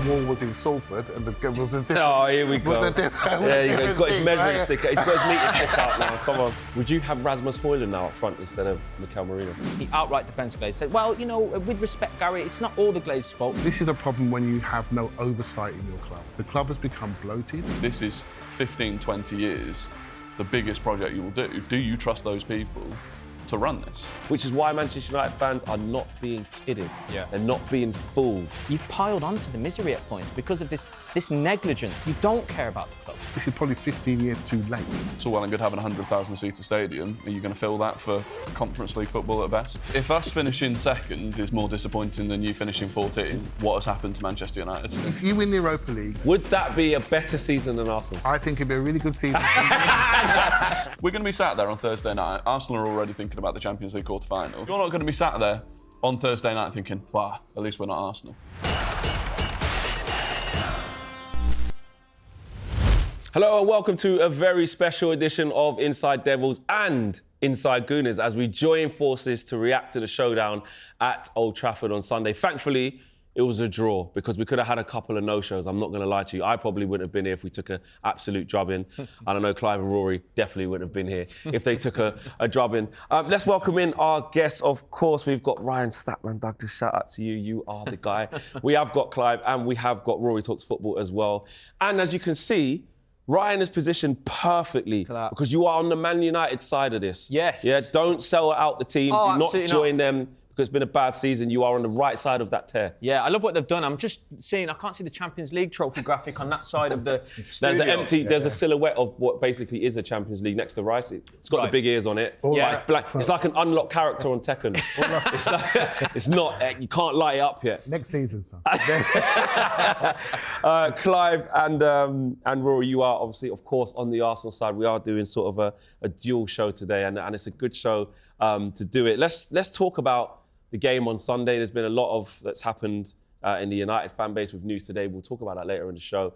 the wall was in Salford and the game was a different... Oh, here we go. There you go. He's got his measuring stick. He's got his meter stick out now. Come on. Would you have Rasmus Hojlund now up front instead of Mikel Merino? The outright defence Glaze said, well, you know, with respect, Gary, it's not all the Glaze's fault. This is a problem when you have no oversight in your club. The club has become bloated. This is 15, 20 years, the biggest project you will do. Do you trust those people to run this? Which is why Manchester United fans are not being kidded. Yeah. They're not being fooled. You've piled onto the misery at points because of this negligence. You don't care about the club. This is probably 15 years too late. It's all well and good having a 100,000-seater stadium. Are you going to fill that for Conference League football at best? If us finishing second is more disappointing than you finishing 14, what has happened to Manchester United? If you win the Europa League... Would that be a better season than Arsenal's? I think it'd be a really good season. We're going to be sat there on Thursday night. Arsenal are already thinking about the Champions League quarter-final. You're not going to be sat there on Thursday night thinking, wow, at least we're not Arsenal. Hello and welcome to a very special edition of Inside Devils and Inside Gooners as we join forces to react to the showdown at Old Trafford on Sunday. Thankfully, it was a draw because we could have had a couple of no-shows. I'm not going to lie to you. I probably wouldn't have been here if we took an absolute drubbing. I don't know, Clive and Rory definitely wouldn't have been here if they took a drubbing. Let's welcome in our guests. Of course, we've got Ryon Scott-Douglas. Shout out to you. You are the guy. We have got Clive and we have got Rory Talks Football as well. And as you can see, Ryan is positioned perfectly because you are on the Man United side of this. Yes. Yeah, don't sell out the team. Oh, do not join them because it's been a bad season. You are on the right side of that tear. Yeah, I love what they've done. I'm just seeing, I can't see the Champions League trophy graphic on that side of the studio. There's a silhouette of what basically is a Champions League next to Rice. It's got the big ears on it. Yeah. It's black. It's like an unlocked character on Tekken. It's not, you can't light it up yet. Next season, son. Clive and Rory, you are obviously, of course, on the Arsenal side. We are doing sort of a dual show today, and it's a good show to do it. Let's talk about the game on Sunday. There's been a lot that's happened in the United fan base with news today. We'll talk about that later in the show.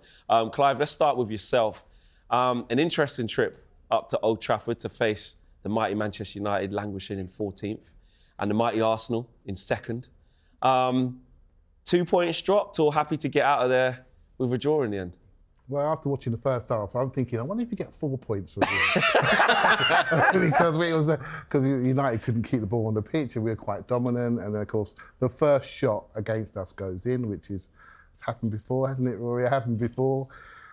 Clive, let's start with yourself. An interesting trip up to Old Trafford to face the mighty Manchester United languishing in 14th and the mighty Arsenal in 2nd. 2 points dropped, or happy to get out of there with a draw in the end? Well, after watching the first half, I'm thinking, I wonder if you get 4 points from it. Because United couldn't keep the ball on the pitch and we were quite dominant. And then, of course, the first shot against us goes in, which it's happened before, hasn't it, Rory? It happened before.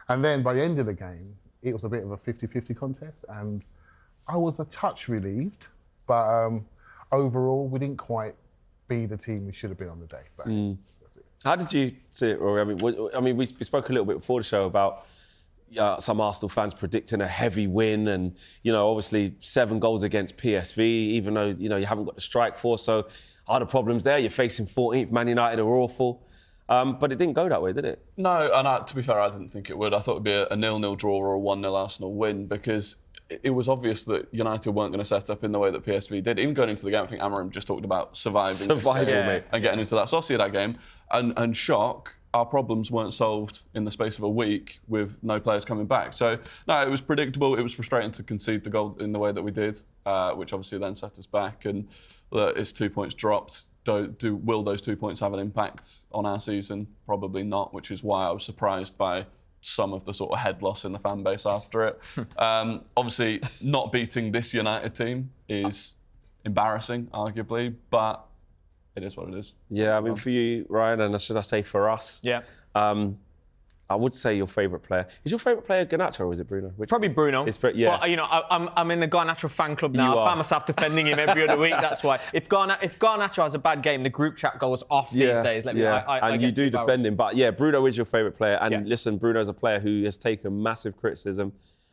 And then by the end of the game, it was a bit of a 50-50 contest. And I was a touch relieved, but overall, we didn't quite be the team we should have been on the day. But that's it. How did you see it, Rory? I mean, we spoke a little bit before the show about some Arsenal fans predicting a heavy win, and obviously 7 goals against PSV, even though you haven't got the strike force. So, are the problems there? You're facing 14th. Man United are awful, but it didn't go that way, did it? No, and to be fair, I didn't think it would. I thought it'd be a 0-0 draw or a 1-0 Arsenal win because it was obvious that United weren't going to set up in the way that PSV did. Even going into the game, I think Amorim just talked about surviving mate, and getting into that Sociedad game. And shock, our problems weren't solved in the space of a week with no players coming back. So, no, it was predictable. It was frustrating to concede the goal in the way that we did, which obviously then set us back. And it's 2 points dropped. Will those 2 points have an impact on our season? Probably not, which is why I was surprised by some of the sort of head loss in the fan base after it. Obviously, not beating this United team is embarrassing, arguably, but it is what it is. Yeah, I mean, for you, Ryan, and should I say for us? Yeah. I would say your favourite player. Is your favourite player Garnacho or is it Bruno? Probably Bruno. Yeah. But, I'm in the Garnacho fan club now. I find myself defending him every other week. That's why. If Garnacho has a bad game, the group chat goes off these days. And you do defend him. But yeah, Bruno is your favourite player. And listen, Bruno's a player who has taken massive criticism,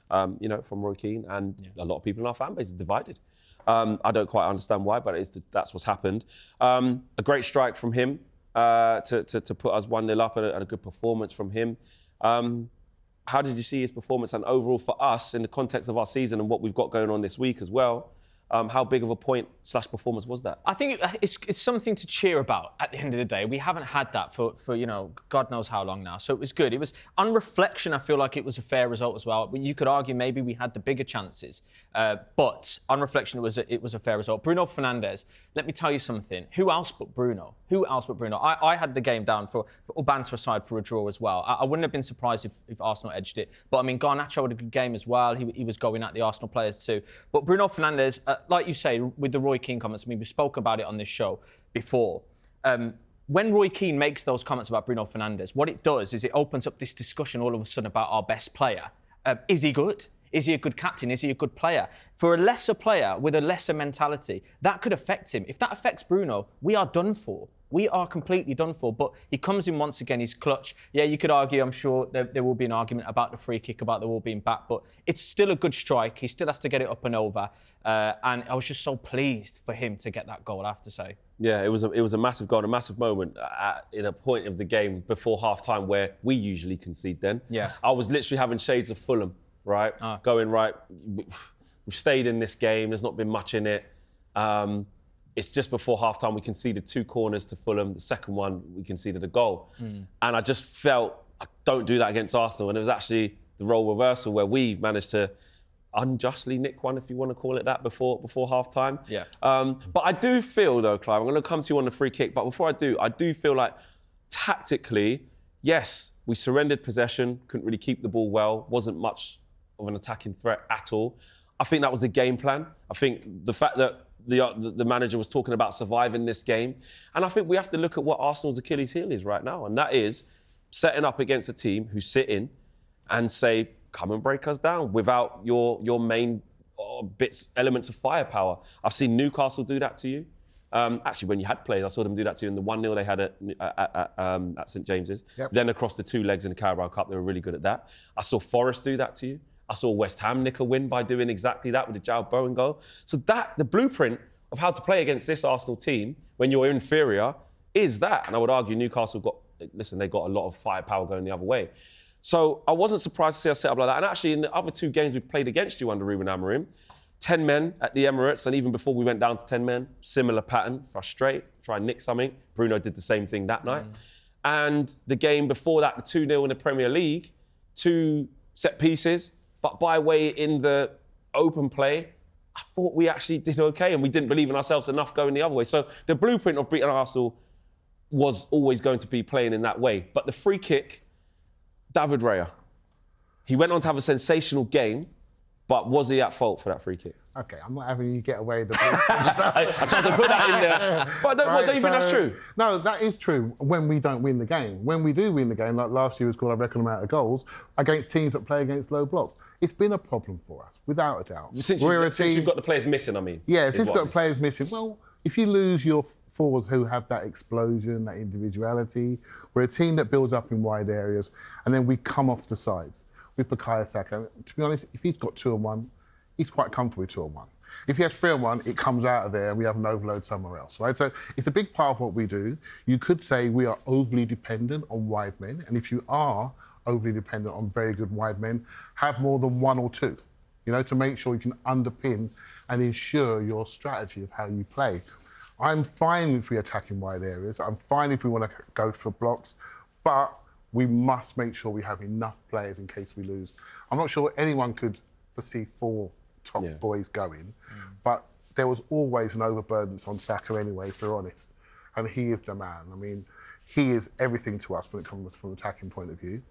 from Roy Keane, and a lot of people in our fan base are divided. I don't quite understand why, but that's what's happened. A great strike from him to put us 1-0 up, and a good performance from him. How did you see his performance, and overall for us in the context of our season and what we've got going on this week as well? How big of a point/performance was that? I think it's something to cheer about at the end of the day. We haven't had that for God knows how long now. So it was good. It was, on reflection, I feel like it was a fair result as well. You could argue maybe we had the bigger chances. But on reflection, it was a fair result. Bruno Fernandez, let me tell you something. Who else but Bruno? I had the game down, for all banter aside, for a draw as well. I wouldn't have been surprised if Arsenal edged it. But I mean, Garnacho had a good game as well. He was going at the Arsenal players too. But Bruno Fernandez, like you say, with the Roy Keane comments, I mean, we've spoken about it on this show before. When Roy Keane makes those comments about Bruno Fernandez, what it does is it opens up this discussion all of a sudden about our best player. Is he good? Is he a good captain? Is he a good player? For a lesser player with a lesser mentality, that could affect him. If that affects Bruno, we are done for. We are completely done for. But he comes in once again, he's clutch. Yeah, you could argue, I'm sure there will be an argument about the free kick, about the ball being back, but it's still a good strike. He still has to get it up and over. And I was just so pleased for him to get that goal, I have to say. Yeah, it was a massive goal, a massive moment in a point of the game before half-time where we usually concede then. Yeah. I was literally having shades of Fulham, right? Going, right, we've stayed in this game, there's not been much in it. It's just before half-time, we conceded 2 corners to Fulham. The second one, we conceded a goal. And I just felt, I don't do that against Arsenal. And it was actually the role reversal where we managed to unjustly nick one, if you want to call it that, before half-time. Yeah. But I do feel, though, Clive, I'm going to come to you on the free kick. But before I do feel like tactically, yes, we surrendered possession, couldn't really keep the ball well, wasn't much of an attacking threat at all. I think that was the game plan. I think the fact that the manager was talking about surviving this game. And I think we have to look at what Arsenal's Achilles heel is right now. And that is setting up against a team who sit in and say, come and break us down without your main elements of firepower. I've seen Newcastle do that to you. Actually, when you had players, I saw them do that to you in the 1-0 they had at St James's. Yep. Then across the 2 legs in the Carabao Cup, they were really good at that. I saw Forest do that to you. I saw West Ham nick a win by doing exactly that with the Joe Bowen goal. So the blueprint of how to play against this Arsenal team when you're inferior is that. And I would argue Newcastle they got a lot of firepower going the other way. So I wasn't surprised to see us set up like that. And actually, in the other 2 games we played against you under Ruben Amorim, 10 men at the Emirates, and even before we went down to 10 men, similar pattern, frustrate, try and nick something. Bruno did the same thing that night. And the game before that, the 2-0 in the Premier League, 2 set pieces, but by way in the open play, I thought we actually did okay and we didn't believe in ourselves enough going the other way. So the blueprint of beating Arsenal was always going to be playing in that way. But the free kick, David Raya, he went on to have a sensational game, but was he at fault for that free kick? Okay, I'm not having you get away with the I tried to put that in there. But don't you think that's true? No, that is true when we don't win the game. When we do win the game, like last year was called a record amount of goals, against teams that play against low blocks. It's been a problem for us, without a doubt. Since you've got the players missing, I mean. Yeah, since you've got the players missing. Well, if you lose your forwards who have that explosion, that individuality, we're a team that builds up in wide areas, and then we come off the sides with Bukayo Saka. To be honest, if he's got 2-on-1, he's quite comfortable with 2-on-1. If he has 3-on-1, it comes out of there and we have an overload somewhere else, right? So it's a big part of what we do. You could say we are overly dependent on wide men, and if you are overly dependent on very good wide men, have more than 1 or 2, to make sure you can underpin and ensure your strategy of how you play. I'm fine if we attack in wide areas. I'm fine if we want to go for blocks, but we must make sure we have enough players in case we lose. I'm not sure anyone could foresee 4 top boys going, but there was always an overburden on Saka anyway, if we're honest. And he is the man. I mean, he is everything to us when it comes from an attacking point of view.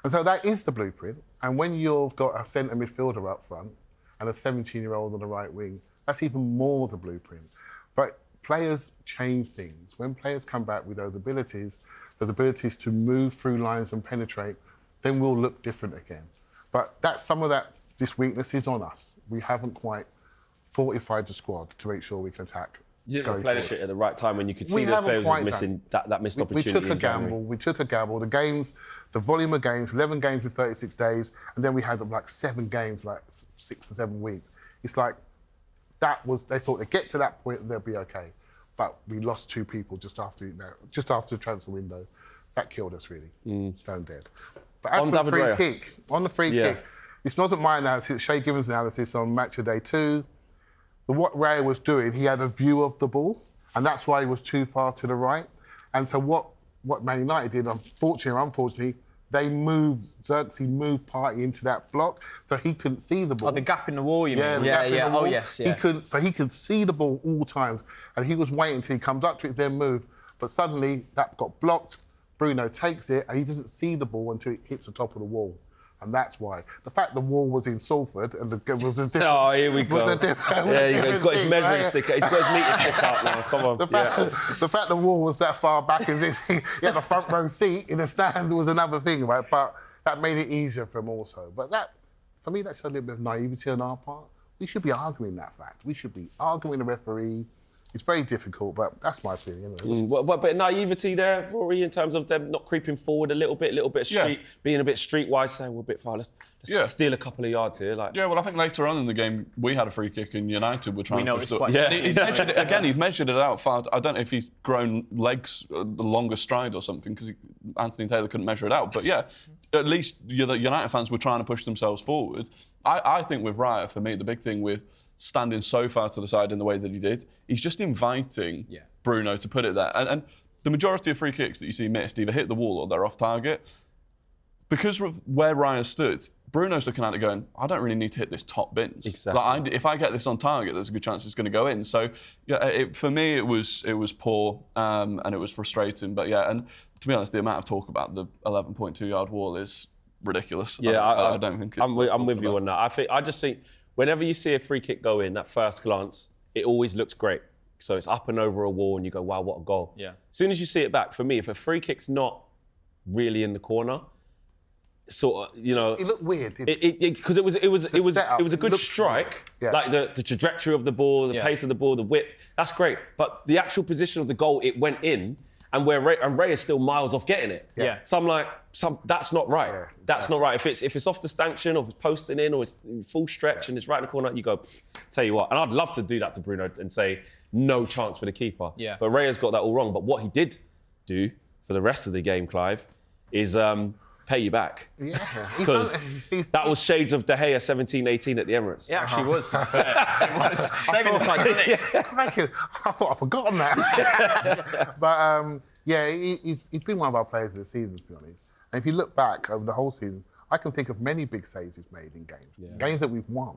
And so that is the blueprint. And when you've got a centre midfielder up front and a 17-year-old on the right wing, that's even more the blueprint. But players change things. When players come back with those abilities to move through lines and penetrate, then we'll look different again. But this weakness is on us. We haven't quite fortified the squad to make sure we can attack. You didn't replenish it at the right time when you could see those players were missing that missed opportunity. We took a gamble. The volume of games, 11 games in 36 days, and then we had like 7 games, like 6 or 7 weeks. It's like, they thought they'd get to that point and they'll be okay. But we lost 2 people just after the transfer window. That killed us really, stone dead. But as for the free kick, this wasn't my analysis, Shay Given's analysis on match of day 2. what Raya was doing, he had a view of the ball, and that's why he was too far to the right. And so what Man United did, unfortunately or unfortunately, Xerxes moved Partey into that block, so he couldn't see the ball. Oh, the gap in the wall, you mean? Yeah. Oh, yes, yeah. He could see the ball all times, and he was waiting until he comes up to it, then move. But suddenly, that got blocked. Bruno takes it, and he doesn't see the ball until it hits the top of the wall. And that's why. The fact the wall was in Salford and was a different... Oh, here we go. Yeah, he's got his measuring stick. He's got his meter stick out now. Come on. The fact the wall was that far back as if he had a front row seat in the stand was another thing, right? But that made it easier for him also. But that, for me, that's a little bit of naivety on our part. We should be arguing that fact. We should be arguing the referee. It's very difficult, but that's my feeling. But naivety there, Rory, in terms of them not creeping forward a little bit street, being a bit streetwise, saying we're a bit far. Let's steal a couple of yards here. Yeah, well, I think later on in the game we had a free kick and United were trying to push it. Yeah. He measured it out far. I don't know if he's grown legs, the longer stride or something, because Anthony Taylor couldn't measure it out. But yeah, at least the United fans were trying to push themselves forward. I think with Raya, for me, the big thing with standing so far to the side in the way that he did, he's just inviting Bruno to put it there. And the majority of free kicks that you see missed either hit the wall or they're off target. Because of where Raya stood, Bruno's looking at it going, I don't really need to hit this top bins. Exactly. If I get this on target, there's a good chance it's going to go in. So yeah, for me, it was poor and it was frustrating. But yeah, and to be honest, the amount of talk about the 11.2 yard wall is ridiculous. Yeah, I don't think it's I'm with you on that. I just think whenever you see a free kick go in, at first glance, it always looks great. So it's up and over a wall and you go, wow, what a goal. Yeah. As soon as you see it back, for me, if a free kick's not really in the corner, sort of, you know... It looked weird, didn't it? Because it was a good strike, like the trajectory of the ball, the pace of the ball, the whip, that's great. But the actual position of the goal, it went in, and Ray is still miles off getting it. Yeah. So I'm like, that's not right. Yeah. That's not right. If it's off the stanchion, or if it's posting in, or it's full stretch and it's right in the corner, you go, tell you what. And I'd love to do that to Bruno and say, no chance for the keeper. Yeah. But Ray has got that all wrong. But what he did do for the rest of the game, Clive, is pay you back. Yeah. Because that was shades of De Gea 17-18 at the Emirates. Yeah, actually was. It was. Saving the time, didn't it? I thought I'd forgotten that. But he's been one of our players of the season, to be honest. And if you look back over the whole season, I can think of many big saves he's made in games that we've won.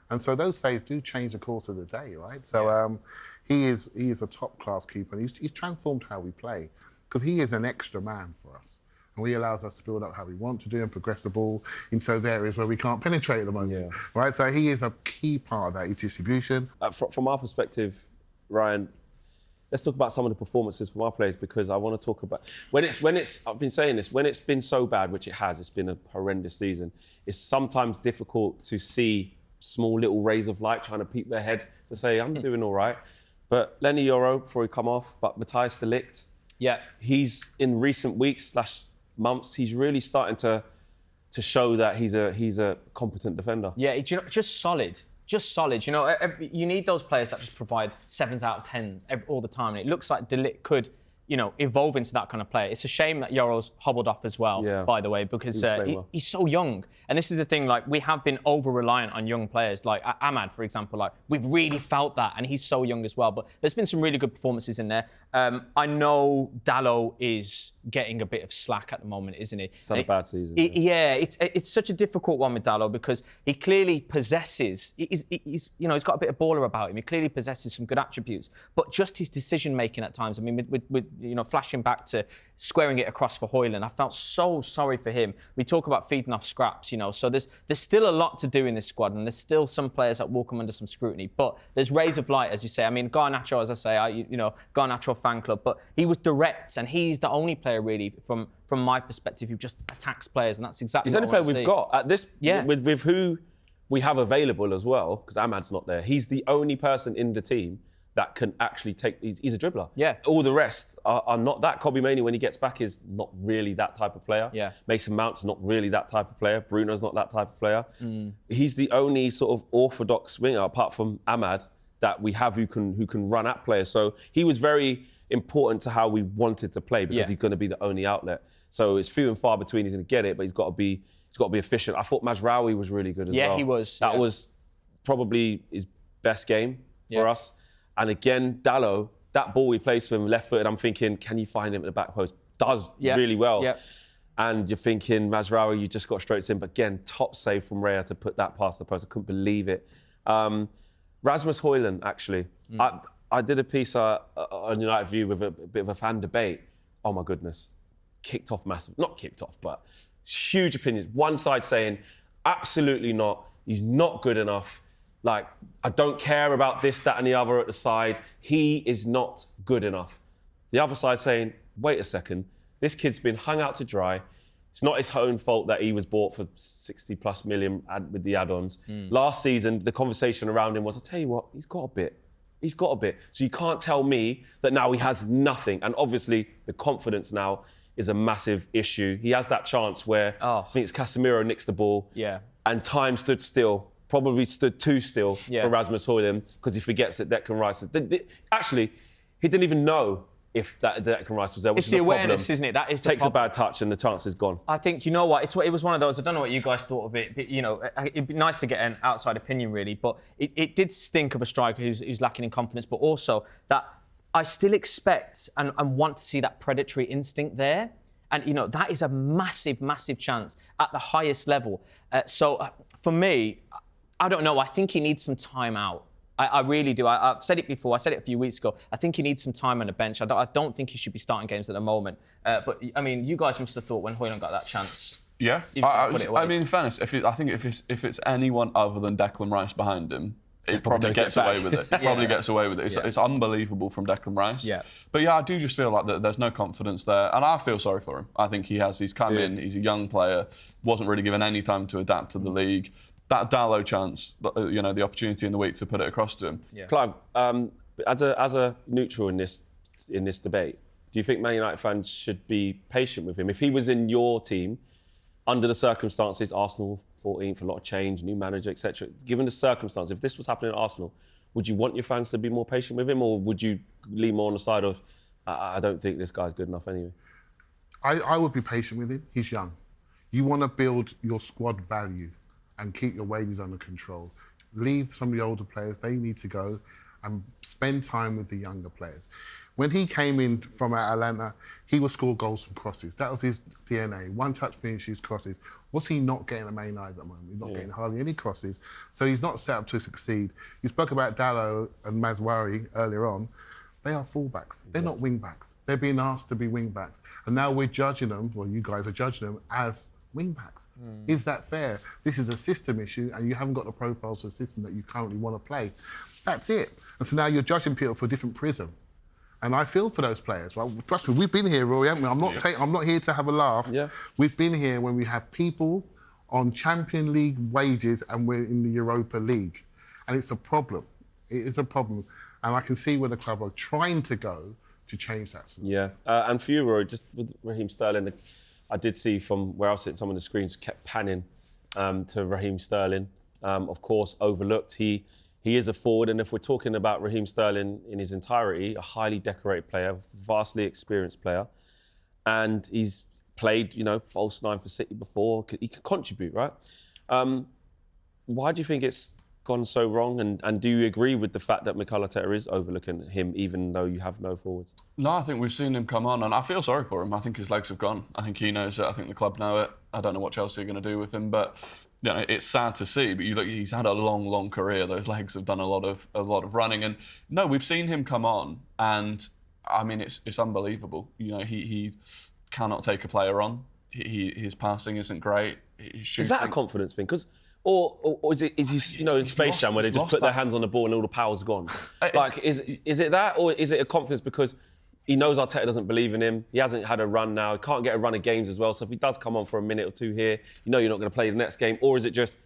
And so those saves do change the course of the day, right? So he is a top-class keeper, and he's transformed how we play, because he is an extra man for us. And he allows us to build up how we want to do and progress the ball into those areas where we can't penetrate at the moment, right? So he is a key part of that distribution. From our perspective, Ryan, let's talk about some of the performances from our players, because I want to talk about when it's I've been saying this, when it's been so bad, which it has, it's been a horrendous season, it's sometimes difficult to see small little rays of light trying to peek their head to say, I'm doing all right. But Lenny Yoro, before he come off, but Matthias de Ligt, he's in recent weeks / months, he's really starting to show that he's a competent defender. Yeah, just solid. Just solid. You know, you need those players that just provide 7s out of 10s all the time. And it looks like De Ligt could, you know, evolve into that kind of player. It's a shame that Yoro's hobbled off as well, by the way, because he's so young. And this is the thing, like, we have been over-reliant on young players. Like Ahmad, for example, like, we've really felt that, and he's so young as well. But there's been some really good performances in there. I know Dalot is getting a bit of slack at the moment, isn't he? It's not a bad season. It's such a difficult one with Dalot, because he clearly possesses, he's got a bit of baller about him. He clearly possesses some good attributes, but just his decision-making at times, I mean, with flashing back to squaring it across for Hojlund, I felt so sorry for him. We talk about feeding off scraps, so there's still a lot to do in this squad, and there's still some players that will come under some scrutiny, but there's rays of light, as you say. I mean, Garnacho, as I say, Garnacho fan club, but he was direct, and he's the only player really, from my perspective, who just attacks players, and that's exactly he's the only player we've got at this, with who we have available as well, because Ahmad's not there. He's the only person in the team that can actually he's a dribbler. Yeah. All the rest are not that. Kobbie Mainoo, when he gets back, is not really that type of player. Yeah. Mason Mount's not really that type of player. Bruno's not that type of player. He's the only sort of orthodox winger, apart from Ahmad, that we have who can run at players. So he was very important to how we wanted to play, because he's going to be the only outlet. So it's few and far between he's going to get it, but he's got to be efficient. I thought Mazraoui was really good as well. Yeah, he was. That was probably his best game for us. And again, Dalot, that ball he plays for him left-footed, I'm thinking, can you find him at the back post? Does really well. Yeah. And you're thinking, Mazraoui, you just got straight to him. But again, top save from Raya to put that past the post. I couldn't believe it. Rasmus Hojlund, actually. I did a piece on United View with a bit of a fan debate. Oh, my goodness. Kicked off massive. Not kicked off, but huge opinions. One side saying, absolutely not. He's not good enough. Like, I don't care about this, that, and the other at the side. He is not good enough. The other side saying, wait a second. This kid's been hung out to dry. It's not his own fault that he was bought for 60+ million with the add-ons. Last season, the conversation around him was, I tell you what, he's got a bit. He's got a bit. So you can't tell me that now he has nothing. And obviously, the confidence now is a massive issue. He has that chance where I think it's Casemiro nicks the ball. Yeah. And time stood still. Probably stood too still for Rasmus Hojlund because he forgets that Declan Rice is... Actually, he didn't even know if that Declan Rice was there, which It's the is a problem. awareness, isn't it? That is the Takes a bad touch and the chance is gone. I think, you know what, it was one of those, I don't know what you guys thought of it, but, you know, it'd be nice to get an outside opinion, really, but it did stink of a striker who's lacking in confidence, but also that I still expect and want to see that predatory instinct there. And, you know, that is a massive, massive chance at the highest level. So, for me, I don't know, I think he needs some time out. I really do. I've said it before. I said it a few weeks ago. I think he needs some time on the bench. I don't think he should be starting games at the moment. But I mean, you guys must have thought when Hojlund got that chance. Yeah. I mean, in fairness, I think if it's anyone other than Declan Rice behind him, he probably gets away with it. He probably gets away with it. It's unbelievable from Declan Rice. Yeah. But yeah, I do just feel like there's no confidence there, and I feel sorry for him. I think he's come in. He's a young player. Wasn't really given any time to adapt to the league. That Dalot chance, you know, the opportunity in the week to put it across to him. Yeah. Clive, as a neutral in this debate, do you think Man United fans should be patient with him? If he was in your team, under the circumstances, Arsenal 14th, a lot of change, new manager, etc. Given the circumstances, if this was happening at Arsenal, would you want your fans to be more patient with him, or would you lean more on the side of, I don't think this guy's good enough anyway? I would be patient with him. He's young. You want to build your squad value and keep your wages under control. Leave some of the older players, they need to go, and spend time with the younger players. When he came in from Atlanta, he would score goals from crosses. That was his DNA. One-touch finishes, crosses. What's he not getting at Man United at the moment? He's not getting hardly any crosses. So he's not set up to succeed. You spoke about Dalot and Mazraoui earlier on. They are fullbacks. They're not wing-backs. They're being asked to be wing-backs. And now we're judging them, well, you guys are judging them as wing-backs. Is that fair? This is a system issue, and you haven't got the profiles of the system that you currently want to play. That's it. And so now you're judging people for a different prism. And I feel for those players. Right? Trust me, we've been here, Rory, haven't we? I'm not here to have a laugh. Yeah. We've been here when we have people on Champions League wages and we're in the Europa League. And it's a problem. It is a problem. And I can see where the club are trying to go to change that. Yeah. And for you, Rory, just with Raheem Sterling, I did see from where I sit, some of the screens kept panning to Raheem Sterling. Of course, overlooked. He is a forward, and if we're talking about Raheem Sterling in his entirety, a highly decorated player, vastly experienced player, and he's played, you know, false nine for City before. He can contribute, right? Why do you think it's gone so wrong? And do you agree with the fact that Mikel Arteta is overlooking him, even though you have no forwards? No, I think we've seen him come on, and I feel sorry for him. I think his legs have gone. I think he knows it. I think the club know it. I don't know what Chelsea are going to do with him, but you know, it's sad to see. But you look, he's had a long, long career. Those legs have done a lot of running, and no, we've seen him come on, and I mean, it's unbelievable. You know, he cannot take a player on. His passing isn't great. Is that a confidence thing? Or is he, you know, in Space Jam where they just put their hands on the ball and all the power's gone? Like, is it that, or is it a confidence because he knows Arteta doesn't believe in him? He hasn't had a run now. He can't get a run of games as well. So if he does come on for a minute or two here, you know you're not going to play the next game. Or is it just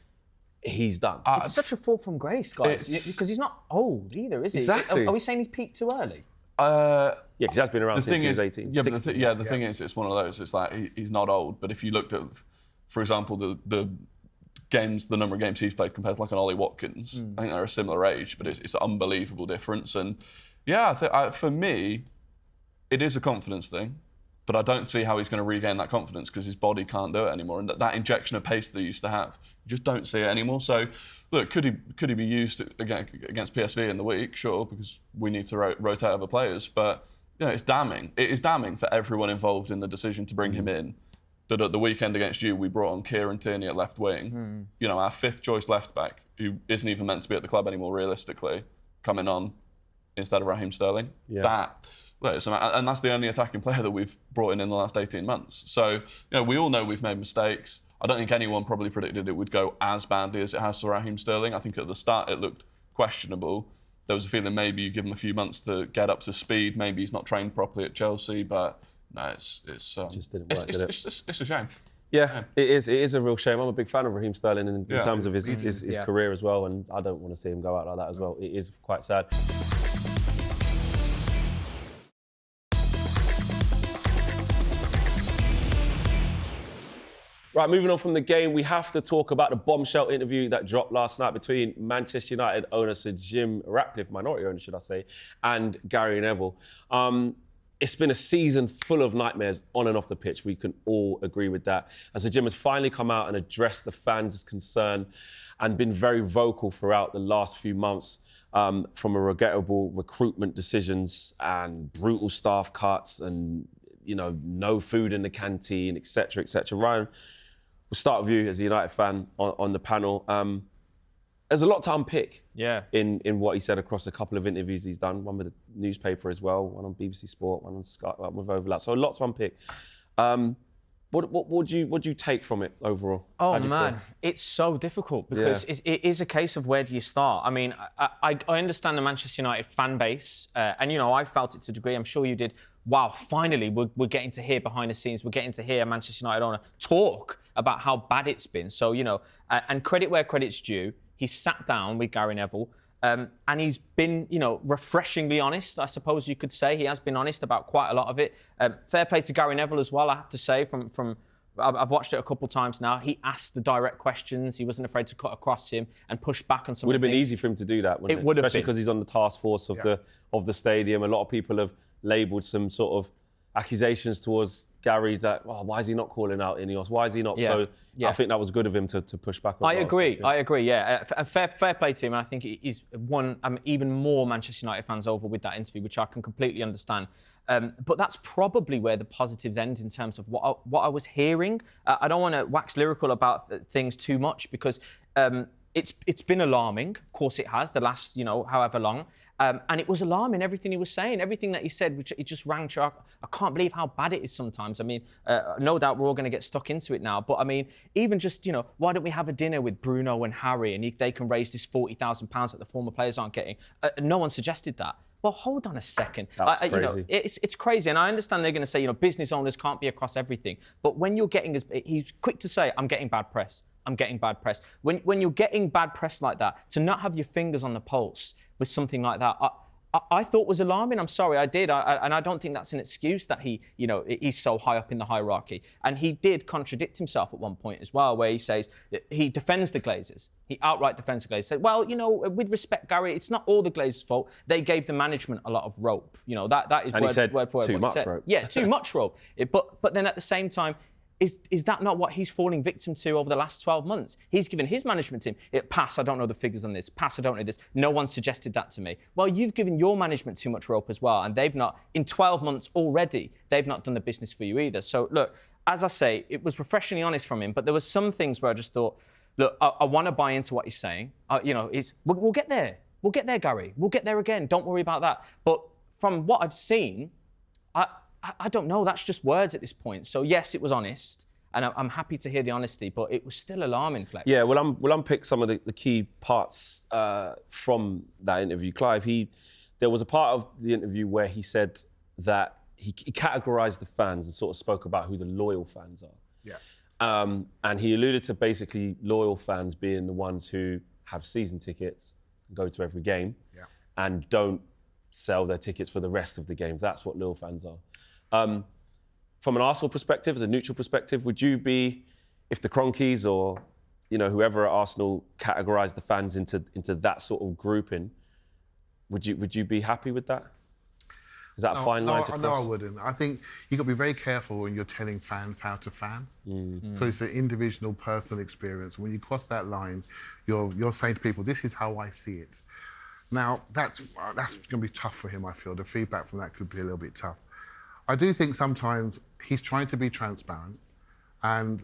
he's done? It's such a fall from grace, guys, because he's not old either, is he? Exactly. Are we saying he's peaked too early? Yeah, because he has been around since he was 18. Yeah, but the thing is, it's one of those. It's like he's not old, but if you looked at, for example, the number of games he's played compared to like an Ollie Watkins, I think they're a similar age, but it's an unbelievable difference. And yeah, for me, it is a confidence thing. But I don't see how he's going to regain that confidence because his body can't do it anymore. And that injection of pace that he used to have, you just don't see it anymore. So, look, could he be used against PSV in the week? Sure, because we need to rotate other players. But it's damning. It is damning for everyone involved in the decision to bring him in. That at the weekend against you, we brought on Kieran Tierney at left wing. Our fifth choice left back, who isn't even meant to be at the club anymore, realistically, coming on instead of Raheem Sterling. Yeah. And that's the only attacking player that we've brought in the last 18 months. So, we all know we've made mistakes. I don't think anyone probably predicted it would go as badly as it has to Raheem Sterling. I think at the start it looked questionable. There was a feeling maybe you give him a few months to get up to speed. Maybe he's not trained properly at Chelsea, but no, it just didn't work, did it? It's a shame. Yeah, it is. It is a real shame. I'm a big fan of Raheem Sterling in terms of his career as well, and I don't want to see him go out like that as well. It is quite sad. Right, moving on from the game, we have to talk about the bombshell interview that dropped last night between Manchester United owner Sir Jim Ratcliffe, minority owner, should I say, and Gary Neville. It's been a season full of nightmares on and off the pitch. We can all agree with that. And Sir Jim has finally come out and addressed the fans' concern and been very vocal throughout the last few months from a regrettable recruitment decisions and brutal staff cuts and, no food in the canteen, etc., etc. Ryan, we'll start with you as a United fan on the panel. There's a lot to unpick in what he said across a couple of interviews he's done, one with the newspaper as well, one on BBC Sport, one on Sky, one with Overlap. So a lot to unpick. What would you take from it overall? Oh man, it's so difficult because it is a case of where do you start? I mean, I understand the Manchester United fan base, and I felt it to a degree. I'm sure you did. Wow, finally we're getting to hear behind the scenes. We're getting to hear a Manchester United owner talk about how bad it's been. So and credit where credit's due. He sat down with Gary Neville. And he's been, refreshingly honest, I suppose you could say. He has been honest about quite a lot of it. Fair play to Gary Neville as well, I have to say. I've watched it a couple of times now. He asked the direct questions. He wasn't afraid to cut across him and push back on some. Would have been easy for him to do that, wouldn't it? Would have been, especially because he's on the task force of the stadium. A lot of people have labelled some sort of accusations towards Gary that, why is he not calling out Ineos? Why is he not? So I think that was good of him to push back on I agree, yeah. Fair play to him. And I think he's won even more Manchester United fans over with that interview, which I can completely understand. But that's probably where the positives end in terms of what I was hearing. I don't want to wax lyrical about things too much because it's been alarming. Of course it has, the last, however long. And it was alarming, everything he was saying, everything that he said, which it just rang true. I can't believe how bad it is sometimes. I mean, no doubt we're all going to get stuck into it now. But I mean, even just, why don't we have a dinner with Bruno and Harry and they can raise this £40,000 that the former players aren't getting? No one suggested that. Well, hold on a second. That's crazy. It's crazy. And I understand they're going to say, business owners can't be across everything. But when you're getting, he's quick to say, I'm getting bad press. I'm getting bad press. When you're getting bad press like that, to not have your fingers on the pulse with something like that, I thought was alarming. I'm sorry, I did. And I don't think that's an excuse that he's so high up in the hierarchy. And he did contradict himself at one point as well, where he says he defends the Glazers. He outright defends the Glazers. Said, well, with respect, Gary, it's not all the Glazers' fault. They gave the management a lot of rope. That is and word, he said word for word too what much he said. rope. Yeah, too much rope. But then at the same time, is that not what he's falling victim to over the last 12 months? He's given his management team, pass, I don't know the figures on this, pass, I don't know this. No one suggested that to me. Well, you've given your management too much rope as well, and they've not, in 12 months already, they've not done the business for you either. So, look, as I say, it was refreshingly honest from him, but there were some things where I just thought, look, I want to buy into what he's saying. We'll get there. We'll get there, Gary. We'll get there again. Don't worry about that. But from what I've seen, I don't know. That's just words at this point. So, yes, it was honest. And I'm happy to hear the honesty, but it was still alarming, Flex. Yeah, we'll unpick some of the key parts from that interview. Clive, there was a part of the interview where he said that he categorised the fans and sort of spoke about who the loyal fans are. Yeah. And he alluded to basically loyal fans being the ones who have season tickets, go to every game, and don't sell their tickets for the rest of the games. That's what loyal fans are. From an Arsenal perspective, as a neutral perspective, would you be, if the Cronkies or whoever at Arsenal categorised the fans into that sort of grouping, would you be happy with that? Is that a fine line to cross? No, I wouldn't. I think you've got to be very careful when you're telling fans how to fan, because it's an individual, personal experience. When you cross that line, you're saying to people, this is how I see it. Now, that's going to be tough for him, I feel. The feedback from that could be a little bit tough. I do think sometimes he's trying to be transparent, and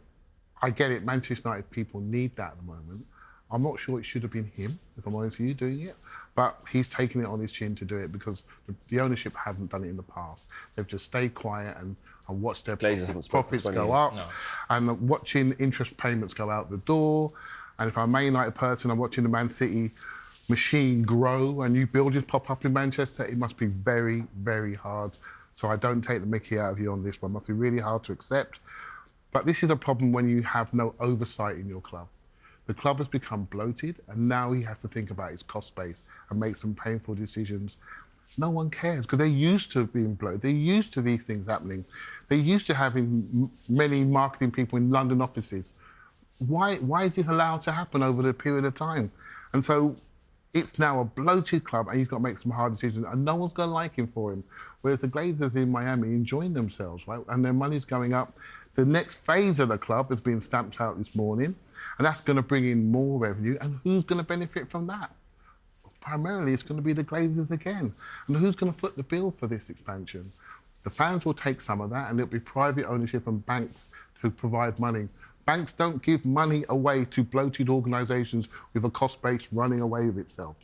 I get it, Manchester United people need that at the moment. I'm not sure it should have been him, if I'm honest with you, doing it, but he's taken it on his chin to do it because the ownership haven't done it in the past. They've just stayed quiet and watched their profits go up, and watching interest payments go out the door. And if I'm a Man United person, I'm watching the Man City machine grow and new buildings pop up in Manchester. It must be very, very hard. So I don't take the mickey out of you on this one. It must be really hard to accept. But this is a problem when you have no oversight in your club. The club has become bloated, and now he has to think about his cost base and make some painful decisions. No one cares, because they're used to being bloated. They're used to these things happening. They're used to having many marketing people in London offices. Why is this allowed to happen over the period of time? And so it's now a bloated club, and he's got to make some hard decisions, and no one's going to like him for him. Whereas the Glazers in Miami enjoying themselves, right? And their money's going up. The next phase of the club has been stamped out this morning, and that's going to bring in more revenue. And who's going to benefit from that? Primarily, it's going to be the Glazers again. And who's going to foot the bill for this expansion? The fans will take some of that, and it'll be private ownership and banks who provide money. Banks don't give money away to bloated organisations with a cost base running away with itself.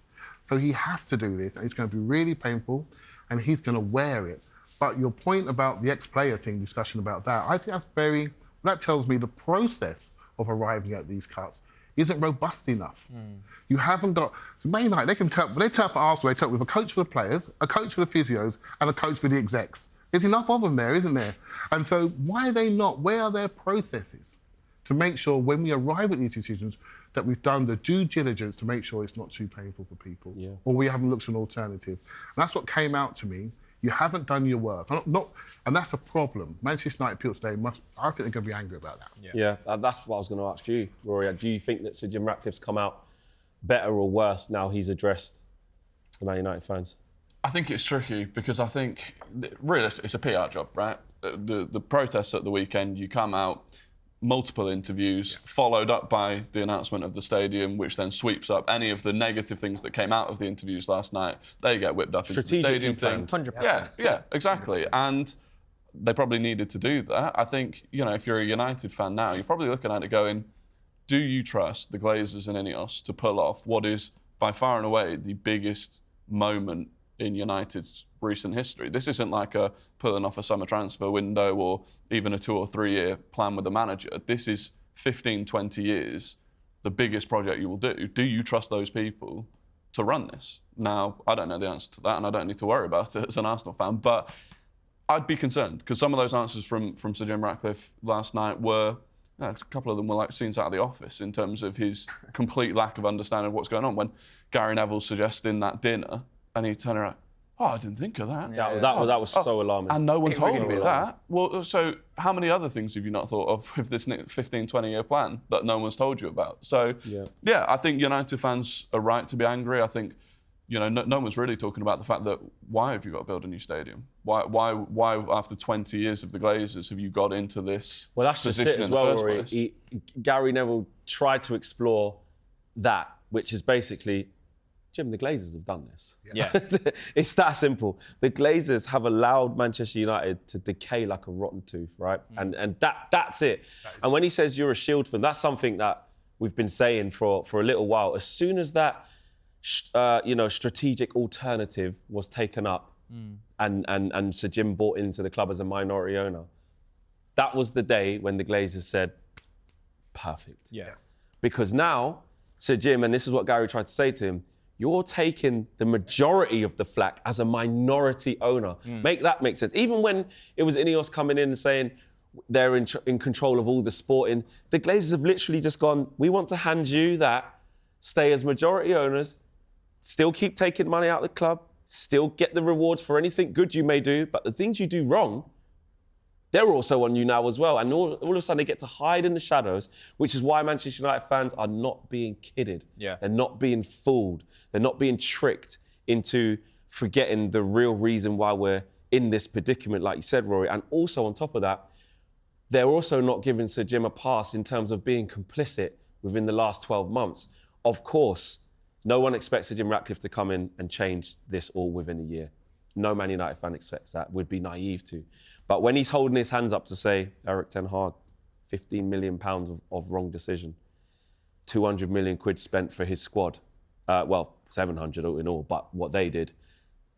So he has to do this, and it's going to be really painful, and he's going to wear it. But your point about the ex-player thing, discussion about that, I think that's that tells me the process of arriving at these cuts isn't robust enough. You haven't got, Man United, they turn up at Arsenal, they turn up with a coach for the players, a coach for the physios, and a coach for the execs. There's enough of them there, isn't there? And so why are they not, where are their processes to make sure when we arrive at these decisions that we've done the due diligence to make sure it's not too painful for people, or we haven't looked at an alternative. And that's what came out to me. You haven't done your work. And that's a problem. Manchester United people today I think they're going to be angry about that. Yeah, that's what I was going to ask you, Rory. Do you think that Sir Jim Ratcliffe's come out better or worse now he's addressed the Man United fans? I think it's tricky because I think, really, it's a PR job, right? The protests at the weekend, you come out, multiple interviews, followed up by the announcement of the stadium, which then sweeps up any of the negative things that came out of the interviews last night. They get whipped up into the stadium thing. 100%. Yeah, exactly. And they probably needed to do that. I think, if you're a United fan now, you're probably looking at it going, do you trust the Glazers and Ineos to pull off what is by far and away the biggest moment in United's recent history? This isn't like a pulling off a summer transfer window or even a 2 or 3 year plan with the manager. This is 15, 20 years, the biggest project you will do. Do you trust those people to run this? Now, I don't know the answer to that, and I don't need to worry about it as an Arsenal fan, but I'd be concerned because some of those answers from Sir Jim Ratcliffe last night were, a couple of them were like scenes out of The Office in terms of his complete lack of understanding of what's going on. When Gary Neville's suggesting that dinner, and he turned around, I didn't think of that. That was so alarming. And no one told me that. Well, so how many other things have you not thought of with this 15, 20-year plan that no one's told you about? So, yeah, I think United fans are right to be angry. I think, no one's really talking about the fact that why have you got to build a new stadium? Why after 20 years of the Glazers have you got into this Well, that's just it as well, Rory. Gary Neville tried to explore that, which is basically, Jim, the Glazers have done this. Yeah. It's that simple. The Glazers have allowed Manchester United to decay like a rotten tooth, right? And that's it. And when he says you're a shield for them, that's something that we've been saying for a little while. As soon as that strategic alternative was taken up and Sir Jim bought into the club as a minority owner, that was the day when the Glazers said, perfect. Yeah. Because now, Sir Jim, and this is what Gary tried to say to him, you're taking the majority of the flack as a minority owner. Make that make sense. Even when it was Ineos coming in and saying they're in control of all the sporting, the Glazers have literally just gone, we want to hand you that, stay as majority owners, still keep taking money out of the club, still get the rewards for anything good you may do, but the things you do wrong, they're also on you now as well. And all of a sudden they get to hide in the shadows, which is why Manchester United fans are not being kidded. Yeah. They're not being fooled. They're not being tricked into forgetting the real reason why we're in this predicament, like you said, Rory. And also on top of that, they're also not giving Sir Jim a pass in terms of being complicit within the last 12 months. Of course, no one expects Sir Jim Ratcliffe to come in and change this all within a year. No Man United fan expects that, would be naive to. But when he's holding his hands up to say, Eric Ten Hag, £15 million of wrong decision, 200 million quid spent for his squad, 700 in all, but what they did,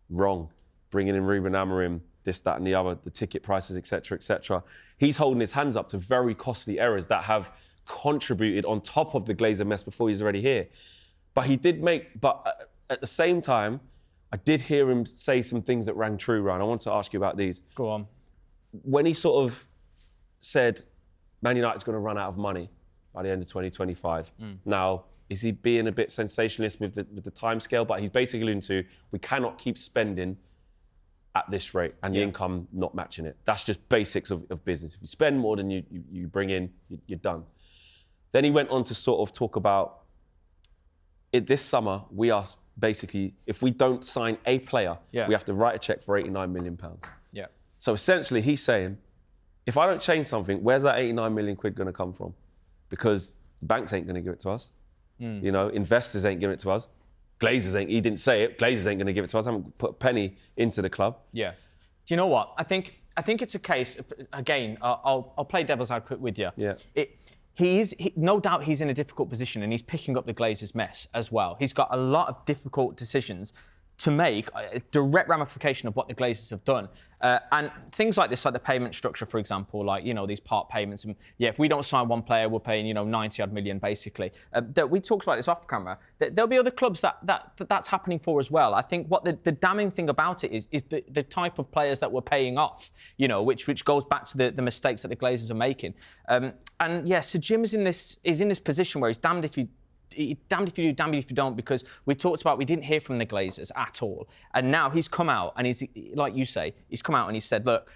wrong. Bringing in Ruben Amorim, this, that and the other, the ticket prices, etc., etc. He's holding his hands up to very costly errors that have contributed on top of the Glazer mess before he's already here. But at the same time, I did hear him say some things that rang true, Ryan. I want to ask you about these. Go on. When he sort of said, Man United's going to run out of money by the end of 2025. Now, is he being a bit sensationalist with the timescale? But he's basically into, we cannot keep spending at this rate and the income not matching it. That's just basics of business. If you spend more than you bring in, you're done. Then he went on to sort of talk about, this summer, we are basically, if we don't sign a player, we have to write a cheque for £89 million. Yeah. So essentially he's saying, if I don't change something, where's that 89 million quid going to come from? Because the banks ain't going to give it to us. You know, investors ain't giving it to us. Glazers ain't, he didn't say it, Glazers ain't going to give it to us. I haven't put a penny into the club. Yeah. Do you know what? I think it's a case, again, I'll play devil's advocate with you. Yeah. No doubt he's in a difficult position and he's picking up the Glazers' mess as well. He's got a lot of difficult decisions to make, a direct ramification of what the Glazers have done. And things like this, like the payment structure, for example, like, you know, these part payments. And if we don't sign one player, we're paying, 90 odd million, basically. We talked about this off camera. There'll be other clubs that's happening for as well. I think what the damning thing about it is the type of players that we're paying off, which goes back to the mistakes that the Glazers are making. Sir Jim is in this position where he's damned if you do, damned if you don't, because we talked about we didn't hear from the Glazers at all. And now he's come out and he's, like you say, he's come out and he said, look,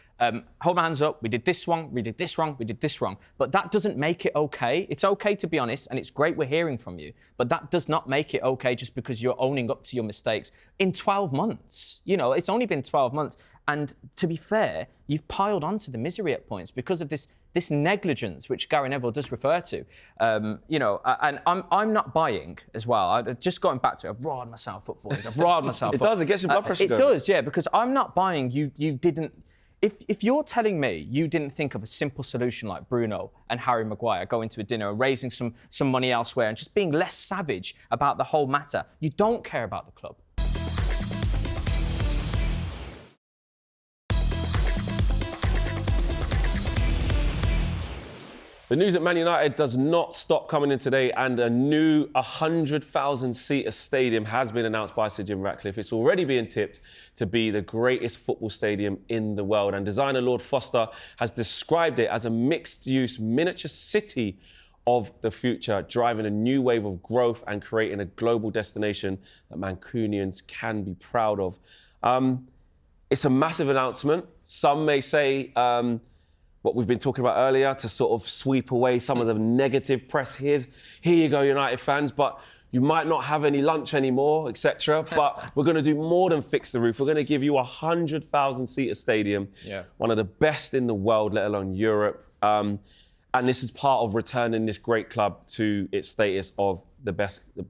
hold my hands up, we did this wrong, we did this wrong, we did this wrong. But that doesn't make it okay. It's okay to be honest, and it's great we're hearing from you, but that does not make it okay just because you're owning up to your mistakes in 12 months. It's only been 12 months. And to be fair, you've piled onto the misery at points because of this negligence, which Gary Neville does refer to. And I'm not buying as well. Just going back to it, I've riled myself up, boys. I've riled myself up. It does, it gets your blood pressure going. It does, yeah, because I'm not buying you didn't... If you're telling me you didn't think of a simple solution like Bruno and Harry Maguire going to a dinner and raising some money elsewhere and just being less savage about the whole matter, you don't care about the club. The news at Man United does not stop coming in today, and a new 100,000-seater stadium has been announced by Sir Jim Ratcliffe. It's already being tipped to be the greatest football stadium in the world, and designer Lord Foster has described it as a mixed-use miniature city of the future, driving a new wave of growth and creating a global destination that Mancunians can be proud of. It's a massive announcement. Some may say... what we've been talking about earlier, to sort of sweep away some of the negative press. Here you go, United fans, but you might not have any lunch anymore, etc. But we're going to do more than fix the roof. We're going to give you a 100,000-seater stadium, one of the best in the world, let alone Europe. And this is part of returning this great club to its status of the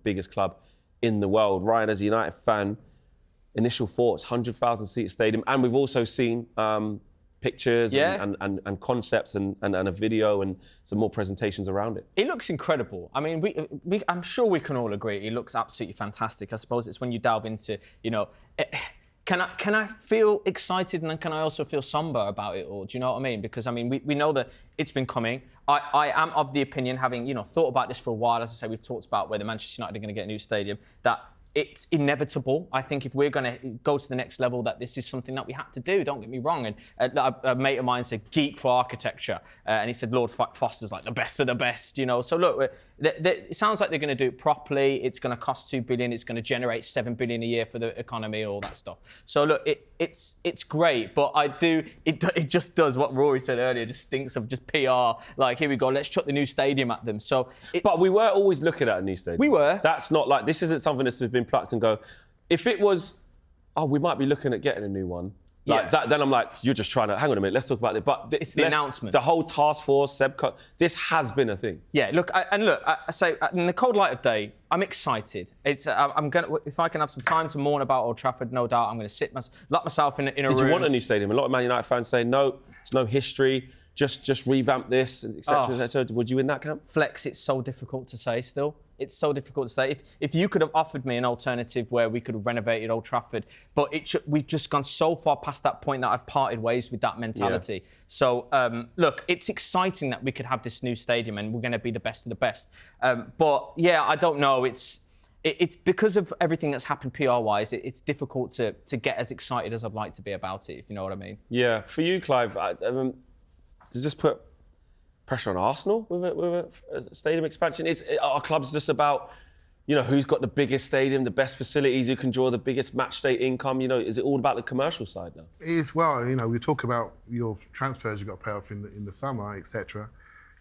biggest club in the world. Ryan, as a United fan, initial thoughts, 100,000-seater stadium. And we've also seen... pictures and concepts and a video and some more presentations around it. It looks incredible. I mean, I'm sure we can all agree it looks absolutely fantastic. I suppose it's when you delve into, can I feel excited and can I also feel somber about it all? Do you know what I mean? Because, I mean, we know that it's been coming. I am of the opinion, having, thought about this for a while, as I say, we've talked about whether Manchester United are going to get a new stadium, that it's inevitable. I think if we're going to go to the next level, that this is something that we had to do. Don't get me wrong. And a mate of mine's a geek for architecture, and he said Lord Foster's like the best of the best. So look, it sounds like they're going to do it properly. It's going to cost $2 billion. It's going to generate $7 billion a year for the economy and all that stuff. So look, it's great, but it just does what Rory said earlier. Just stinks of just PR. Like, here we go. Let's chuck the new stadium at them. So, but we were always looking at a new stadium. We were. That's not like, this isn't something that's been plucked and go. If it was, we might be looking at getting a new one, Like that, then I'm like, you're just trying to, hang on a minute, let's talk about it. But it's the announcement. The whole task force, Sebco, this has been a thing. Yeah, look, I say, in the cold light of day, I'm excited. I'm gonna, if I can have some time to mourn about Old Trafford, no doubt, I'm going to lock myself in a room. Did you want a new stadium? A lot of Man United fans say, no, it's no history, just revamp this, etc., etc. Would you in that camp? Flex, it's so difficult to say still. It's so difficult to say. If you could have offered me an alternative where we could have renovated Old Trafford, but we've just gone so far past that point that I've parted ways with that mentality. Yeah. So, look, it's exciting that we could have this new stadium and we're going to be the best of the best. But, yeah, I don't know. It's because of everything that's happened PR-wise, it's difficult to get as excited as I'd like to be about it, if you know what I mean. Yeah. For you, Clive, does this put pressure on Arsenal with a stadium expansion? Are clubs just about, who's got the biggest stadium, the best facilities, who can draw the biggest match day income? Is it all about the commercial side now? It is. Well, we talk about your transfers you've got to pay off in the summer, etc.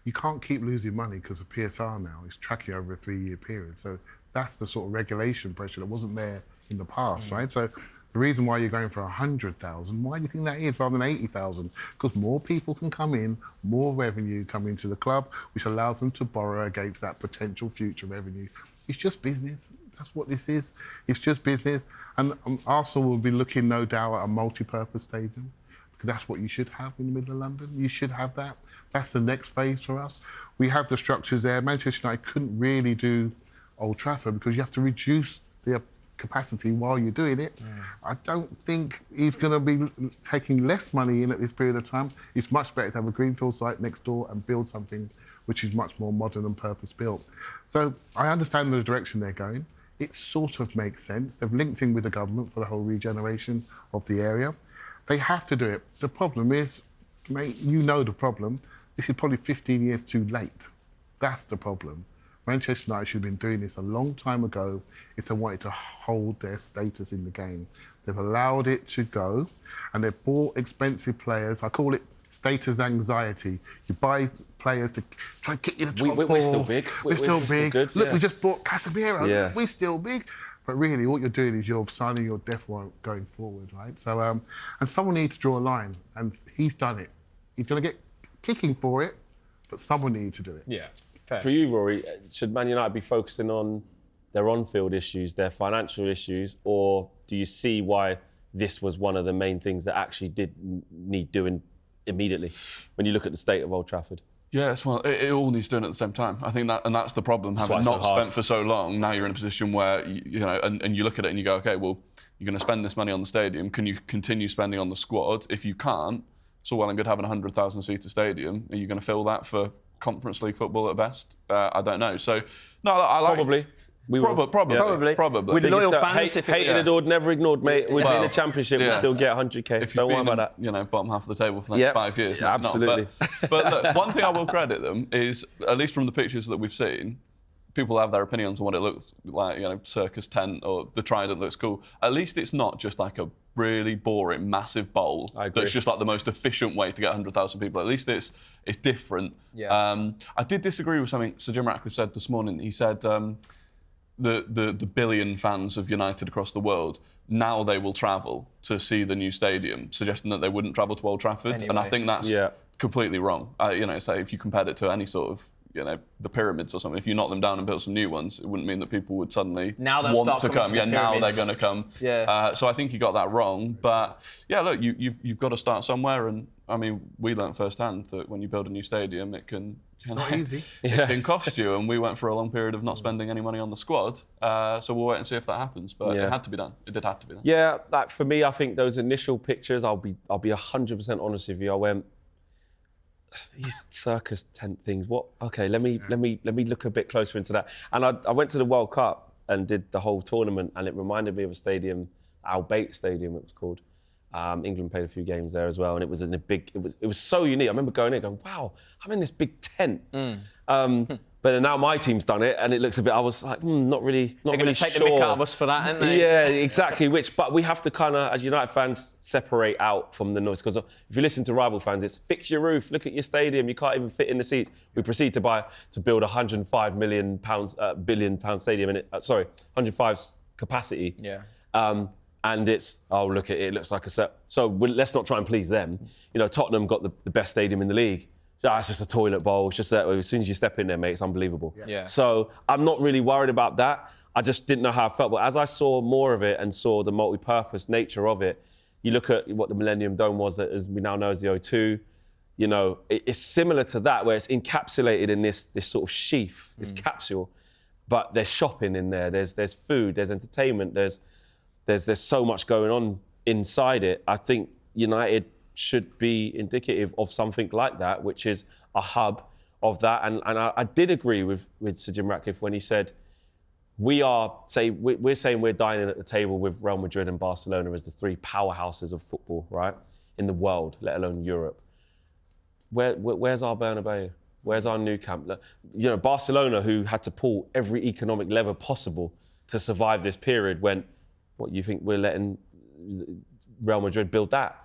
You can't keep losing money because of PSR now. It's tracking over a 3-year period. So that's the sort of regulation pressure that wasn't there in the past, right? So the reason why you're going for 100,000, why do you think that is rather than 80,000? Because more people can come in, more revenue come into the club, which allows them to borrow against that potential future revenue. It's just business. That's what this is. It's just business. And Arsenal will be looking, no doubt, at a multi-purpose stadium, because that's what you should have in the middle of London. You should have that. That's the next phase for us. We have the structures there. Manchester United couldn't really do Old Trafford because you have to reduce the capacity while you're doing it. I don't think he's going to be taking less money in at this period of time. It's much better to have a greenfield site next door and build something which is much more modern and purpose-built. So I understand the direction they're going. It sort of makes sense. They've linked in with the government for the whole regeneration of the area. They have to do it. The problem is, mate, the problem. This is probably 15 years too late. That's the problem. Manchester United should have been doing this a long time ago if they wanted to hold their status in the game. They've allowed it to go, and they've bought expensive players. I call it status anxiety. You buy players to try and kick you to the top four. We're still big. We're still big. Good, Look, we just bought Casemiro. Yeah. We're still big. But really, what you're doing is you're signing your death warrant going forward, right? So, and someone needs to draw a line, and he's done it. He's going to get kicking for it, but someone needs to do it. Yeah. For you, Rory, should Man United be focusing on their on-field issues, their financial issues, or do you see why this was one of the main things that actually did need doing immediately when you look at the state of Old Trafford? Yes, well, it all needs doing at the same time. I think that's the problem. Having not spent for so long, now you're in a position where, and you look at it and you go, okay, well, you're going to spend this money on the stadium. Can you continue spending on the squad? If you can't, it's all well and good having a 100,000-seater stadium. Are you going to fill that for Conference League football at best? I don't know. So, no, I like... Probably. Probably. With loyal fans, hated, adored, never ignored, mate. We're in the Championship, we still get 100k. Don't worry about that. Bottom half of the table for the next 5 years. Yeah, absolutely. But look, one thing I will credit them is, at least from the pictures that we've seen, people have their opinions on what it looks like, circus tent or the trident looks cool. At least it's not just like a really boring, massive bowl that's just like the most efficient way to get 100,000 people. At least it's different. Yeah. I did disagree with something Sir Jim Ratcliffe said this morning. He said the billion fans of United across the world, now they will travel to see the new stadium, suggesting that they wouldn't travel to Old Trafford. Anyway. And I think that's completely wrong. Say if you compared it to any sort of the pyramids or something, if you knock them down and built some new ones, it wouldn't mean that people would suddenly want to come. Now they're going to come. Yeah. So I think you got that wrong. But yeah, look, you've got to start somewhere. And I mean, we learnt firsthand that when you build a new stadium, it can... It's not easy. It can cost you, and we went for a long period of not spending any money on the squad. So we'll wait and see if that happens. But it had to be done. It did have to be done. Yeah, like for me, I think those initial pictures, I'll be 100% honest with you. I went, these circus tent things. What? Okay, let me look a bit closer into that. And I went to the World Cup and did the whole tournament, and it reminded me of a stadium, Al Bayt Stadium, it was called. England played a few games there as well, and it was in a big. It was so unique. I remember going in, going, "Wow, I'm in this big tent." But now my team's done it, and it looks a bit. I was like, not really. They're going to take the mick out of us for that, aren't they? Yeah, exactly. But we have to kind of, as United fans, separate out from the noise, because if you listen to rival fans, it's fix your roof, look at your stadium, you can't even fit in the seats. We proceed to build a £105 billion stadium in it. 105 capacity. Yeah. and it's, oh, look at it, it looks like a set. So let's not try and please them. You know, Tottenham got the best stadium in the league. So it's just a toilet bowl. It's just that as soon as you step in there, mate, it's unbelievable. Yeah. So I'm not really worried about that. I just didn't know how I felt. But as I saw more of it and saw the multi-purpose nature of it, you look at what the Millennium Dome was, that as we now know as the O2, you know, it's similar to that, where it's encapsulated in this sort of sheath, this capsule. But there's shopping in there. There's food. There's entertainment. There's so much going on inside it. I think United should be indicative of something like that, which is a hub of that. And I did agree with Sir Jim Ratcliffe when he said, we're saying we're dining at the table with Real Madrid and Barcelona as the three powerhouses of football, right, in the world, let alone Europe. Where's our Bernabeu? Where's our Nou Camp? You know, Barcelona, who had to pull every economic lever possible to survive this period, went, what, you think we're letting Real Madrid build that?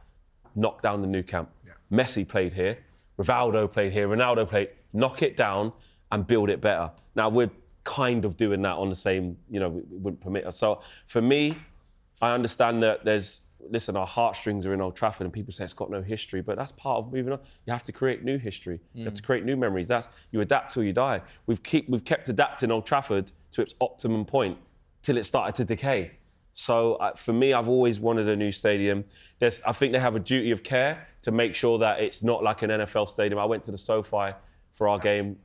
Knock down the Nou Camp. Yeah. Messi played here, Rivaldo played here, Ronaldo played, knock it down and build it better. Now, we're kind of doing that on the same, you know, we wouldn't permit us. So for me, I understand that listen, our heartstrings are in Old Trafford and people say it's got no history, but that's part of moving on. You have to create new history. You have to create new memories. You adapt till you die. We've kept adapting Old Trafford to its optimum point till it started to decay. So for me, I've always wanted a new stadium. I think they have a duty of care to make sure that it's not like an NFL stadium. I went to the SoFi for our game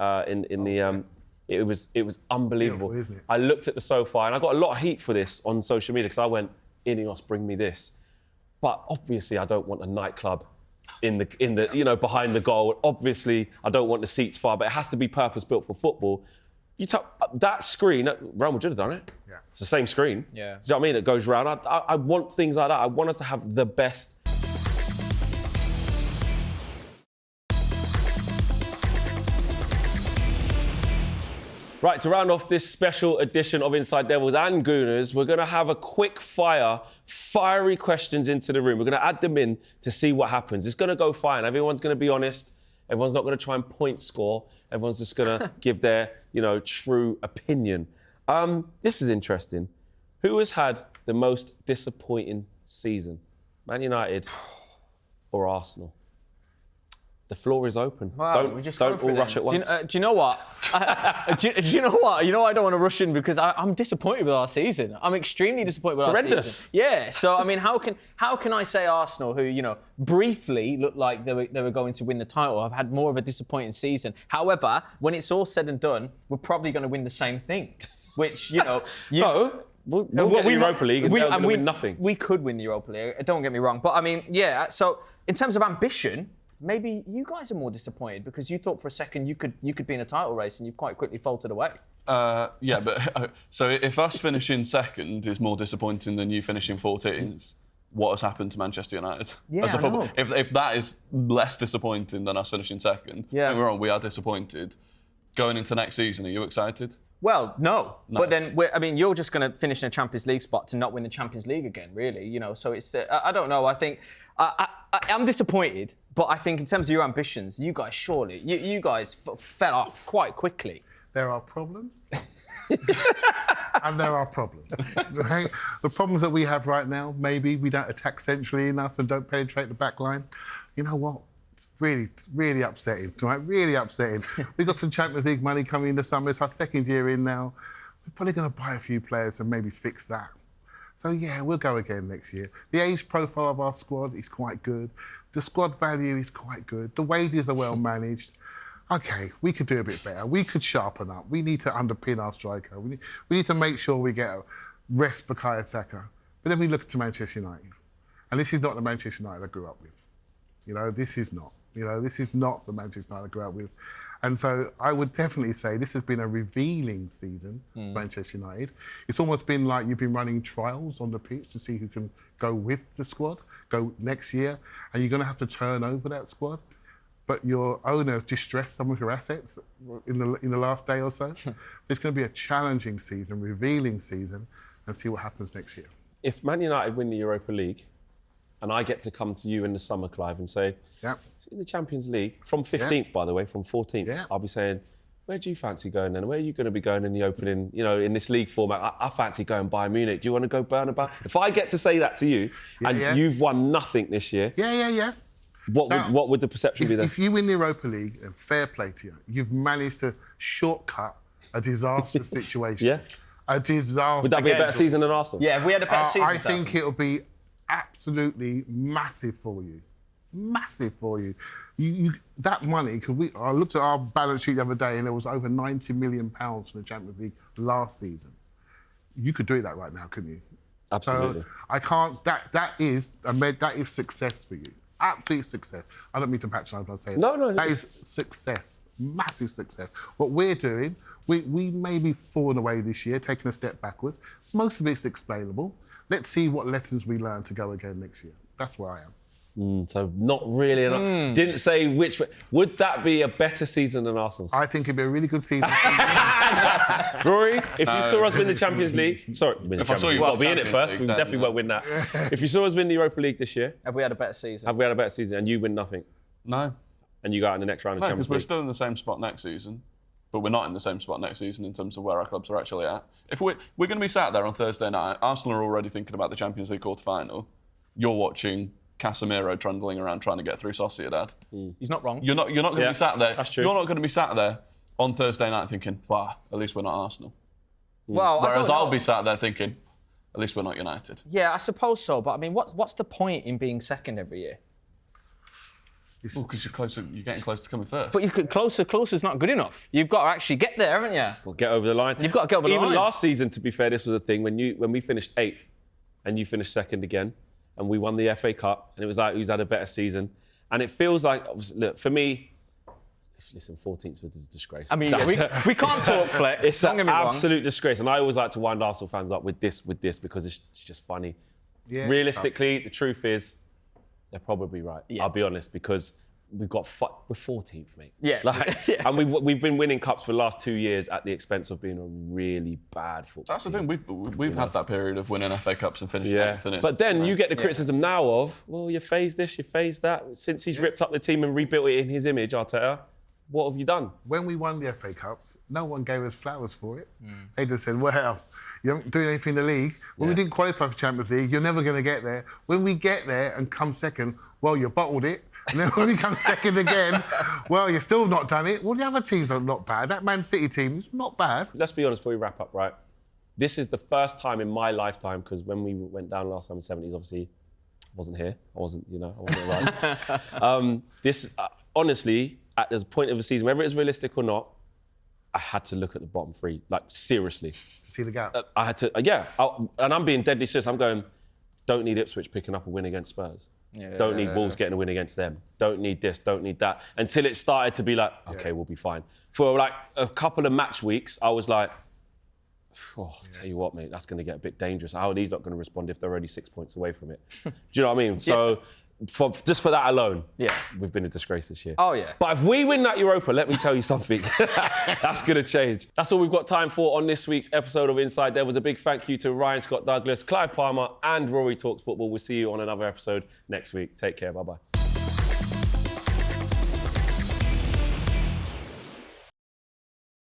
it was unbelievable. Beautiful, isn't it? I looked at the SoFi and I got a lot of heat for this on social media because I went, Ineos, bring me this. But obviously, I don't want a nightclub in the you know, behind the goal. Obviously, I don't want the seats far, but it has to be purpose-built for football. That screen, Real Madrid have done it. Yeah. It's the same screen. Yeah. Do you know what I mean? It goes round. I want things like that. I want us to have the best. Right, to round off this special edition of Inside Devils and Gooners, we're going to have a quick fiery questions into the room. We're going to add them in to see what happens. It's going to go fine. Everyone's going to be honest. Everyone's not going to try and point score. Everyone's just going to give their, you know, true opinion. This is interesting. Who has had the most disappointing season? Man United or Arsenal? The floor is open. Wow, don't all rush at once. Do you know what? Do you know what? You know I don't want to rush in because I'm disappointed with our season. I'm extremely disappointed with our season. Yeah. So I mean, how can I say Arsenal, who, you know, briefly looked like they were going to win the title, have had more of a disappointing season? However, when it's all said and done, we're probably going to win the same thing, which, you know. No. We'll get the Europa League and they're going to win nothing. We could win the Europa League. Don't get me wrong, but I mean, yeah. So in terms of ambition, maybe you guys are more disappointed because you thought for a second you could be in a title race and you've quite quickly faltered away. Yeah, but so if us finishing second is more disappointing than you finishing 14th, what has happened to Manchester United? Yeah, as a football? If that is less disappointing than us finishing second, don't get me wrong, we are disappointed. Going into next season, are you excited? Well, no. But then, you're just going to finish in a Champions League spot to not win the Champions League again, really. You know, so it's, I don't know. I think, I'm disappointed, but I think in terms of your ambitions, you guys surely, you guys fell off quite quickly. There are problems. And there are problems. Okay? The problems that we have right now, maybe we don't attack centrally enough and don't penetrate the back line. You know what? It's really, really upsetting, right? Really upsetting. We've got some Champions League money coming in the summer. It's our second year in now. We're probably going to buy a few players and maybe fix that. So, yeah, we'll go again next year. The age profile of our squad is quite good. The squad value is quite good. The wages are well managed. OK, we could do a bit better. We could sharpen up. We need to underpin our striker. We need to make sure we get a rest Bukayo Saka. But then we look to Manchester United. And this is not the Manchester United I grew up with. You know, this is not. You know, this is not the Manchester United I grew up with. And so I would definitely say this has been a revealing season for Manchester United. It's almost been like you've been running trials on the pitch to see who can go with the squad, go next year, and you're going to have to turn over that squad. But your owner has distressed some of your assets in the last day or so. It's going to be a challenging season, revealing season, and see what happens next year. If Man United win the Europa League, and I get to come to you in the summer, Clive, and say, in the Champions League, from 15th, by the way, from 14th, I'll be saying, where do you fancy going then? Where are you going to be going in the opening, in this league format? I fancy going Bayern Munich. Do you want to go Bernabeu? If I get to say that to you, you've won nothing this year. Yeah. What would the perception be then? If you win the Europa League, and fair play to you, you've managed to shortcut a disastrous situation. Yeah. A disaster. Would that be a better season than Arsenal? Yeah, if we had a better season. I think it'll be absolutely massive for you. Massive for you. That money, because I looked at our balance sheet the other day and there was over £90 million from the Champions League last season. You could do that right now, couldn't you? Absolutely. So I can't. That is success for you. Absolute success. I don't mean to patronise when I say that. No. That is success. Massive success. What we're doing, we may be falling away this year, taking a step backwards. Most of it's explainable. Let's see what lessons we learn to go again next year. That's where I am. So not really enough. Didn't say which. Would that be a better season than Arsenal's? I think it'd be a really good season. Rory, if you saw us win the Champions League, sorry, win the Champions League. We'll be in it first. We definitely won't win that. If you saw us win the Europa League this year, have we had a better season? And you win nothing? No. And you go out in the next round of Champions League? Because we're League? still in the same spot next season, but we're not in the same spot next season in terms of where our clubs are actually at. If we're going to be sat there on Thursday night, Arsenal are already thinking about the Champions League quarter-final. You're watching Casemiro trundling around trying to get through Sociedad. He's not wrong. You're not going to be sat there. That's true. You're not going to be sat there on Thursday night thinking, "Wow, at least we're not Arsenal." Well, whereas I'll be sat there thinking, "At least we're not United." Yeah, I suppose so. But I mean, what's the point in being second every year? Well, because you're getting close to coming first. But you could closer is not good enough. You've got to actually get there, haven't you? Well, get over the line. You've got to get over the line. Even last season, to be fair, this was a thing when we finished 8th and you finished 2nd again, and we won the FA Cup, and it was like who's had a better season. And it feels like, look, for me, listen, 14th was a disgrace. I mean, we can't talk Flex. It's an absolute disgrace. And I always like to wind Arsenal fans up with this because it's just funny. Yeah, realistically, the truth is, they're probably right. Yeah. I'll be honest, because we're 14th, mate. Yeah. And we've been winning cups for the last 2 years at the expense of being a really bad football That's the team. thing. We've had that period of winning FA Cups and finishing 8th. But then you get the criticism now of, well, you phased this, you phased that. Since he's ripped up the team and rebuilt it in his image, Arteta, what have you done? When we won the FA Cups, no one gave us flowers for it. They just said, well, you haven't doing anything in the league. When we didn't qualify for Champions League, you're never going to get there. When we get there and come second, well, you bottled it. And then when we come second again, well, you're still not done it. Well, the other teams are not bad. That Man City team is not bad. Let's be honest before we wrap up, right? This is the first time in my lifetime, because when we went down last time in the 70s, obviously, I wasn't here. I wasn't around. Honestly, at the point of the season, whether it's realistic or not, I had to look at the bottom 3, like, seriously. See the gap? I had to, and I'm being deadly serious. I'm going, don't need Ipswich picking up a win against Spurs. Don't need Wolves getting a win against them. Don't need this, don't need that. Until it started to be like, okay, we'll be fine. For like a couple of match weeks, I was like, I'll tell you what, mate, that's going to get a bit dangerous. How are these not going to respond if they're already 6 points away from it? Do you know what I mean? So, just for that alone, we've been a disgrace this year. Oh, yeah. But if we win that Europa, let me tell you something. That's going to change. That's all we've got time for on this week's episode of Inside Devils. A big thank you to Ryan Scott-Douglas, Clive Palmer, and Rory Talks Football. We'll see you on another episode next week. Take care. Bye-bye.